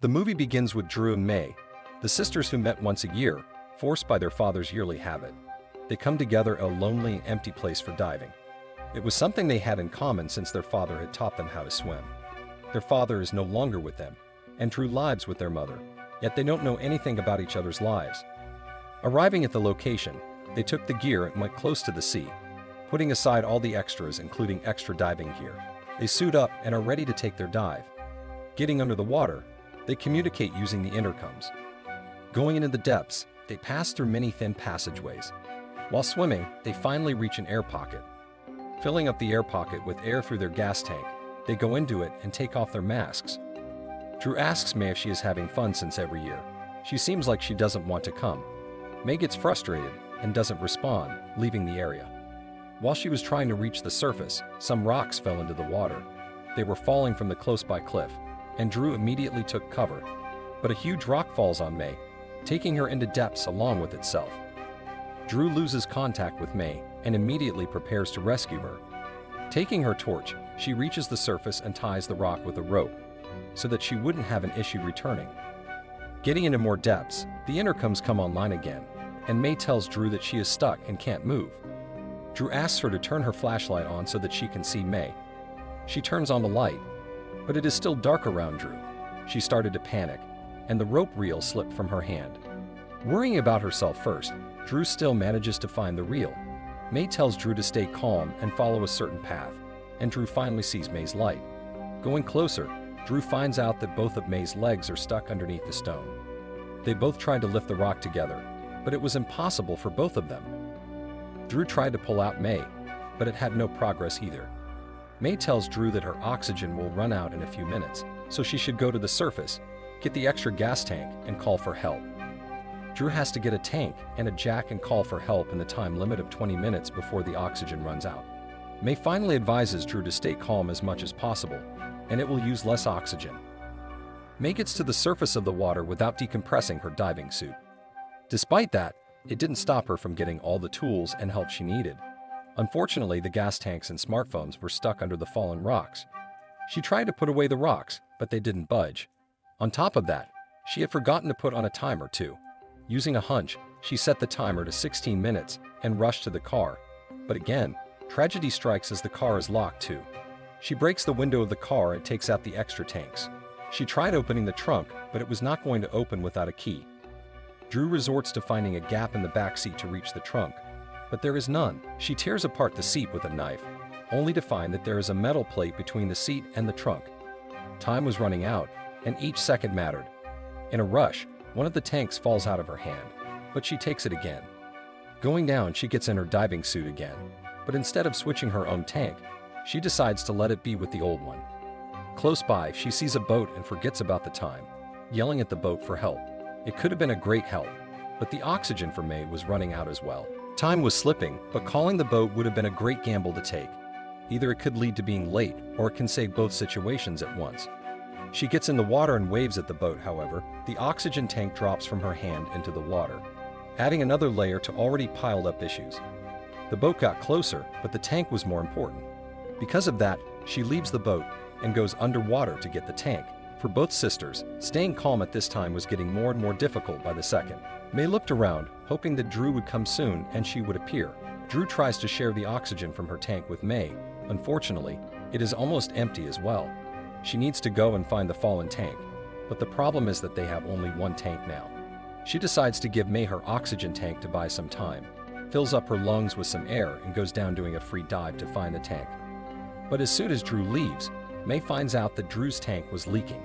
The movie begins with Drew and May, the sisters who met once a year, forced by their father's yearly habit. They come together at a lonely, empty place for diving. It was something they had in common since their father had taught them how to swim. Their father is no longer with them, and Drew lives with their mother, yet they don't know anything about each other's lives. Arriving at the location, they took the gear and went close to the sea, putting aside all the extras including extra diving gear. They suit up and are ready to take their dive. Getting under the water, they communicate using the intercoms. Going into the depths, they pass through many thin passageways. While swimming, they finally reach an air pocket. Filling up the air pocket with air through their gas tank, they go into it and take off their masks. Drew asks May if she is having fun since every year. She seems like she doesn't want to come. May gets frustrated and doesn't respond, leaving the area. While she was trying to reach the surface, some rocks fell into the water. They were falling from the close-by cliff, and Drew immediately took cover. But a huge rock falls on May, taking her into depths along with itself. Drew loses contact with May and immediately prepares to rescue her. Taking her torch, she reaches the surface and ties the rock with a rope, so that she wouldn't have an issue returning. Getting into more depths, the intercoms come online again, and May tells Drew that she is stuck and can't move. Drew asks her to turn her flashlight on so that she can see May. She turns on the light, but it is still dark around Drew. She started to panic, and the rope reel slipped from her hand. Worrying about herself first, Drew still manages to find the reel. May tells Drew to stay calm and follow a certain path, and Drew finally sees May's light. Going closer, Drew finds out that both of May's legs are stuck underneath the stone. They both tried to lift the rock together, but it was impossible for both of them. Drew tried to pull out May, but it had no progress either. May tells Drew that her oxygen will run out in a few minutes, so she should go to the surface, get the extra gas tank, and call for help. Drew has to get a tank and a jack and call for help in the time limit of 20 minutes before the oxygen runs out. May finally advises Drew to stay calm as much as possible, and it will use less oxygen. May gets to the surface of the water without decompressing her diving suit. Despite that, it didn't stop her from getting all the tools and help she needed. Unfortunately, the gas tanks and smartphones were stuck under the fallen rocks. She tried to put away the rocks, but they didn't budge. On top of that, she had forgotten to put on a timer too. Using a hunch, she set the timer to 16 minutes and rushed to the car. But again, tragedy strikes as the car is locked too. She breaks the window of the car and takes out the extra tanks. She tried opening the trunk, but it was not going to open without a key. Drew resorts to finding a gap in the back seat to reach the trunk, but there is none. She tears apart the seat with a knife, only to find that there is a metal plate between the seat and the trunk. Time was running out, and each second mattered. In a rush, one of the tanks falls out of her hand, but she takes it again. Going down, she gets in her diving suit again, but instead of switching her own tank, she decides to let it be with the old one. Close by, she sees a boat and forgets about the time, yelling at the boat for help. It could have been a great help, but the oxygen for May was running out as well. Time was slipping, but calling the boat would have been a great gamble to take. Either it could lead to being late, or it can save both situations at once. She gets in the water and waves at the boat, however, the oxygen tank drops from her hand into the water, adding another layer to already piled up issues. The boat got closer, but the tank was more important. Because of that, she leaves the boat and goes underwater to get the tank. For both sisters, staying calm at this time was getting more and more difficult by the second. May looked around, hoping that Drew would come soon and she would appear. Drew tries to share the oxygen from her tank with May. Unfortunately, it is almost empty as well. She needs to go and find the fallen tank, but the problem is that they have only one tank now. She decides to give May her oxygen tank to buy some time, fills up her lungs with some air, and goes down doing a free dive to find the tank. But as soon as Drew leaves, May finds out that Drew's tank was leaking.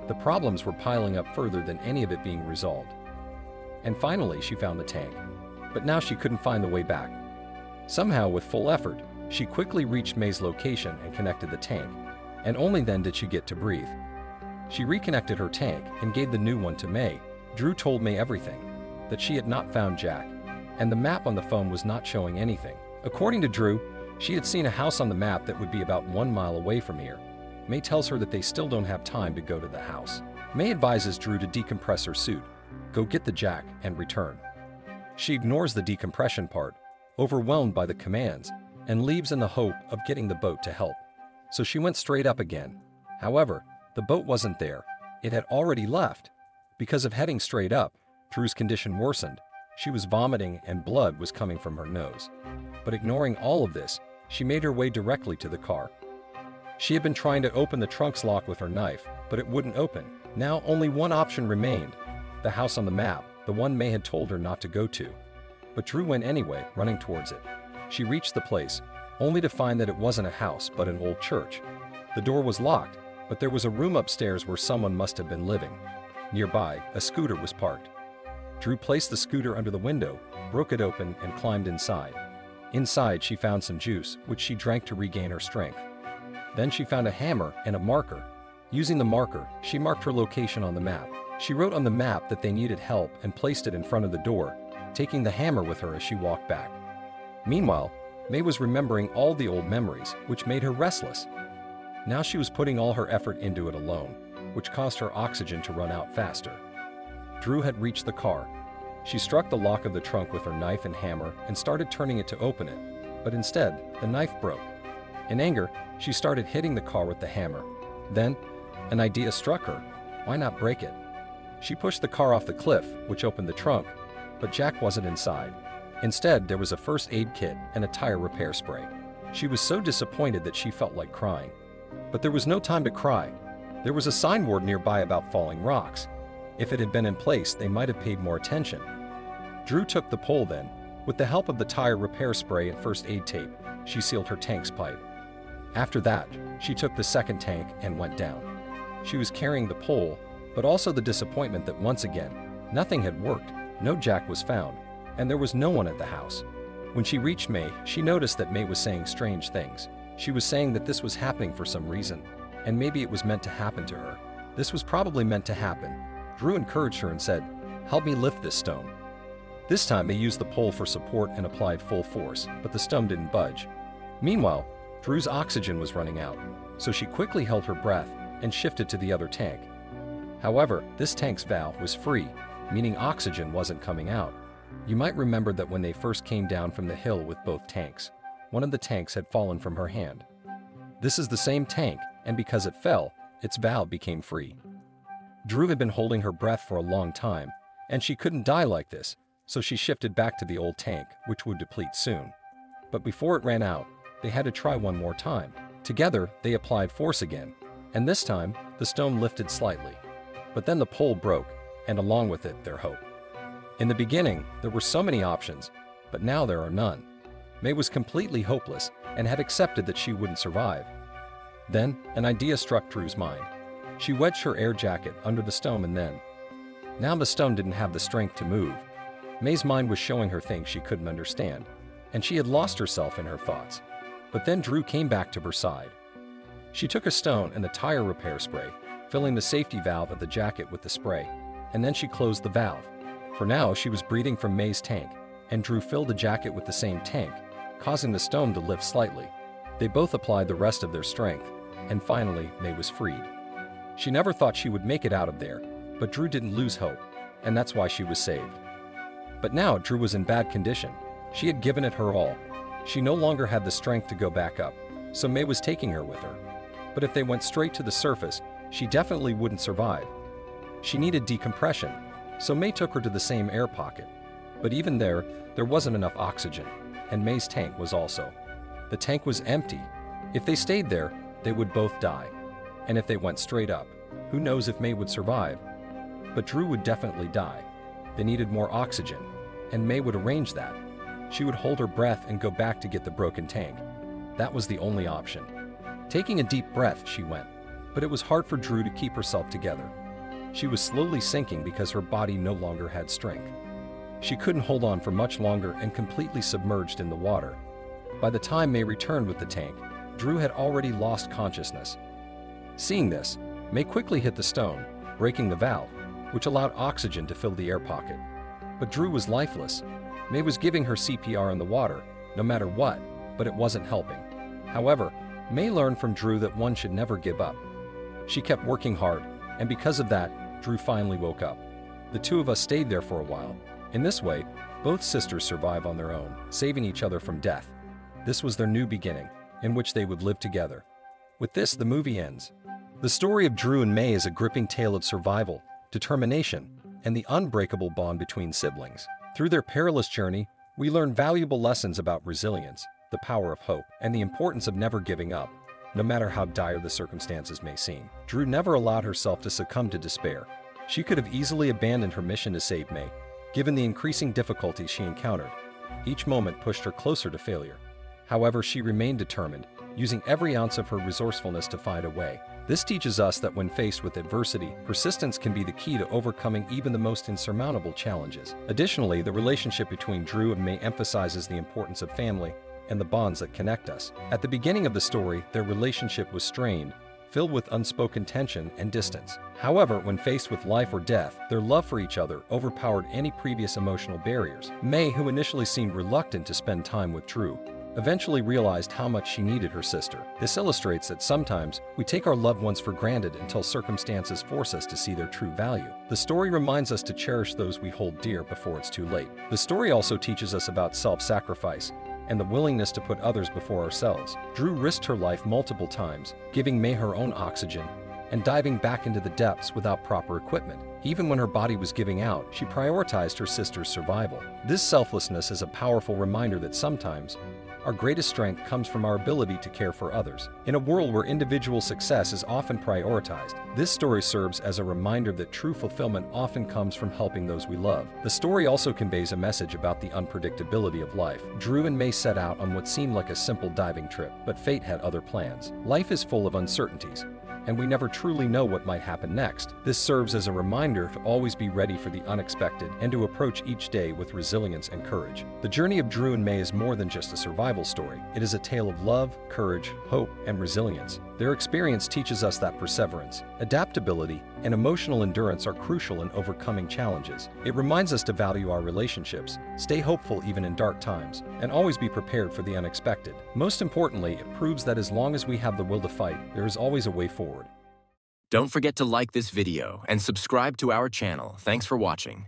The problems were piling up further than any of it being resolved. And finally, she found the tank, but now she couldn't find the way back. Somehow, with full effort, she quickly reached May's location and connected the tank, and only then did she get to breathe. She reconnected her tank and gave the new one to May. Drew told May everything, that she had not found Jack, and the map on the phone was not showing anything. According to Drew, she had seen a house on the map that would be about 1 mile away from here. May tells her that they still don't have time to go to the house. May advises Drew to decompress her suit, go get the jack, and return. She ignores the decompression part, overwhelmed by the commands, and leaves in the hope of getting the boat to help. So she went straight up again. However, the boat wasn't there, It had already left. Because of heading straight up, Drew's condition worsened. She was vomiting and blood was coming from her nose. But ignoring all of this, she made her way directly to the car. She had been trying to open the trunk's lock with her knife, but it wouldn't open. Now only one option remained, the house on the map, the one May had told her not to go to. But Drew went anyway, running towards it. She reached the place, only to find that it wasn't a house but an old church. The door was locked, but there was a room upstairs where someone must have been living. Nearby, a scooter was parked. Drew placed the scooter under the window, broke it open, and climbed inside. Inside, she found some juice, which she drank to regain her strength. Then she found a hammer and a marker. Using the marker, she marked her location on the map. She wrote on the map that they needed help and placed it in front of the door, taking the hammer with her as she walked back. Meanwhile, May was remembering all the old memories, which made her restless. Now she was putting all her effort into it alone, which caused her oxygen to run out faster. Drew had reached the car. She struck the lock of the trunk with her knife and hammer and started turning it to open it, but instead, the knife broke. In anger, she started hitting the car with the hammer. Then, an idea struck her. Why not break it? She pushed the car off the cliff, which opened the trunk, but Jack wasn't inside. Instead, there was a first aid kit and a tire repair spray. She was so disappointed that she felt like crying. But there was no time to cry. There was a signboard nearby about falling rocks. If it had been in place, they might have paid more attention. Drew took the pole then. With the help of the tire repair spray and first aid tape, she sealed her tank's pipe. After that, she took the second tank and went down. She was carrying the pole, but also the disappointment that once again, nothing had worked, no Jack was found, and there was no one at the house. When she reached May, she noticed that May was saying strange things. She was saying that this was happening for some reason, and maybe it was meant to happen to her. This was probably meant to happen. Drew encouraged her and said, "Help me lift this stone." This time they used the pole for support and applied full force, but the stone didn't budge. Meanwhile, Drew's oxygen was running out, so she quickly held her breath and shifted to the other tank. However, this tank's valve was free, meaning oxygen wasn't coming out. You might remember that when they first came down from the hill with both tanks, one of the tanks had fallen from her hand. This is the same tank, and because it fell, its valve became free. Drew had been holding her breath for a long time, and she couldn't die like this, so she shifted back to the old tank, which would deplete soon. But before it ran out, they had to try one more time. Together, they applied force again, and this time, the stone lifted slightly. But then the pole broke, and along with it, their hope. In the beginning, there were so many options, but now there are none. May was completely hopeless and had accepted that she wouldn't survive. Then, an idea struck Drew's mind. She wedged her air jacket under the stone and then. Now the stone didn't have the strength to move. May's mind was showing her things she couldn't understand, and she had lost herself in her thoughts. But then Drew came back to her side. She took a stone and the tire repair spray, filling the safety valve of the jacket with the spray, and then she closed the valve. For now, she was breathing from May's tank, and Drew filled the jacket with the same tank, causing the stone to lift slightly. They both applied the rest of their strength, and finally, May was freed. She never thought she would make it out of there, but Drew didn't lose hope, and that's why she was saved. But now Drew was in bad condition. She had given it her all. She no longer had the strength to go back up, so May was taking her with her. But if they went straight to the surface, she definitely wouldn't survive. She needed decompression, so May took her to the same air pocket. But even there wasn't enough oxygen, and May's tank was also. The tank was empty. If they stayed there, they would both die. And if they went straight up, who knows if May would survive? But Drew would definitely die. They needed more oxygen, and May would arrange that. She would hold her breath and go back to get the broken tank. That was the only option. Taking a deep breath, she went, but it was hard for Drew to keep herself together. She was slowly sinking because her body no longer had strength. She couldn't hold on for much longer and completely submerged in the water. By the time May returned with the tank, Drew had already lost consciousness. Seeing this, May quickly hit the stone, breaking the valve, which allowed oxygen to fill the air pocket. But Drew was lifeless. May was giving her CPR in the water, no matter what, but it wasn't helping. However, May learned from Drew that one should never give up. She kept working hard, and because of that, Drew finally woke up. The two of us stayed there for a while. In this way, both sisters survive on their own, saving each other from death. This was their new beginning, in which they would live together. With this, the movie ends. The story of Drew and May is a gripping tale of survival, determination, and the unbreakable bond between siblings. Through their perilous journey, we learn valuable lessons about resilience, the power of hope, and the importance of never giving up, no matter how dire the circumstances may seem. Drew never allowed herself to succumb to despair. She could have easily abandoned her mission to save May, given the increasing difficulties she encountered. Each moment pushed her closer to failure. However, she remained determined, using every ounce of her resourcefulness to find a way. This teaches us that when faced with adversity, persistence can be the key to overcoming even the most insurmountable challenges. Additionally, the relationship between Drew and May emphasizes the importance of family and the bonds that connect us. At the beginning of the story, their relationship was strained, filled with unspoken tension and distance. However, when faced with life or death, their love for each other overpowered any previous emotional barriers. May, who initially seemed reluctant to spend time with Drew, eventually realized how much she needed her sister. This illustrates that sometimes we take our loved ones for granted until circumstances force us to see their true value. The story reminds us to cherish those we hold dear before it's too late. The story also teaches us about self-sacrifice and the willingness to put others before ourselves. Drew risked her life multiple times, giving May her own oxygen and diving back into the depths without proper equipment. Even when her body was giving out, she prioritized her sister's survival. This selflessness is a powerful reminder that sometimes our greatest strength comes from our ability to care for others. In a world where individual success is often prioritized, this story serves as a reminder that true fulfillment often comes from helping those we love. The story also conveys a message about the unpredictability of life. Drew and May set out on what seemed like a simple diving trip, but fate had other plans. Life is full of uncertainties, and we never truly know what might happen next. This serves as a reminder to always be ready for the unexpected and to approach each day with resilience and courage. The journey of Drew and May is more than just a survival story. It is a tale of love, courage, hope, and resilience. Their experience teaches us that perseverance, adaptability, and emotional endurance are crucial in overcoming challenges. It reminds us to value our relationships, stay hopeful even in dark times, and always be prepared for the unexpected. Most importantly, it proves that as long as we have the will to fight, there is always a way forward. Don't forget to like this video and subscribe to our channel. Thanks for watching.